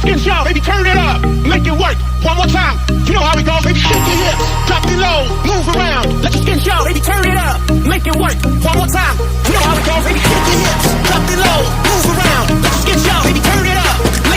skin y'all, baby, turn it up, make it work. One more time, you know how it goes, baby, shake your hips, drop it low, move around. Let your skin y'all, baby, turn it up, make it work. One more time, you know how it goes, baby, shake your hips, drop it low, move around. Let your skin y'all, baby, turn it up.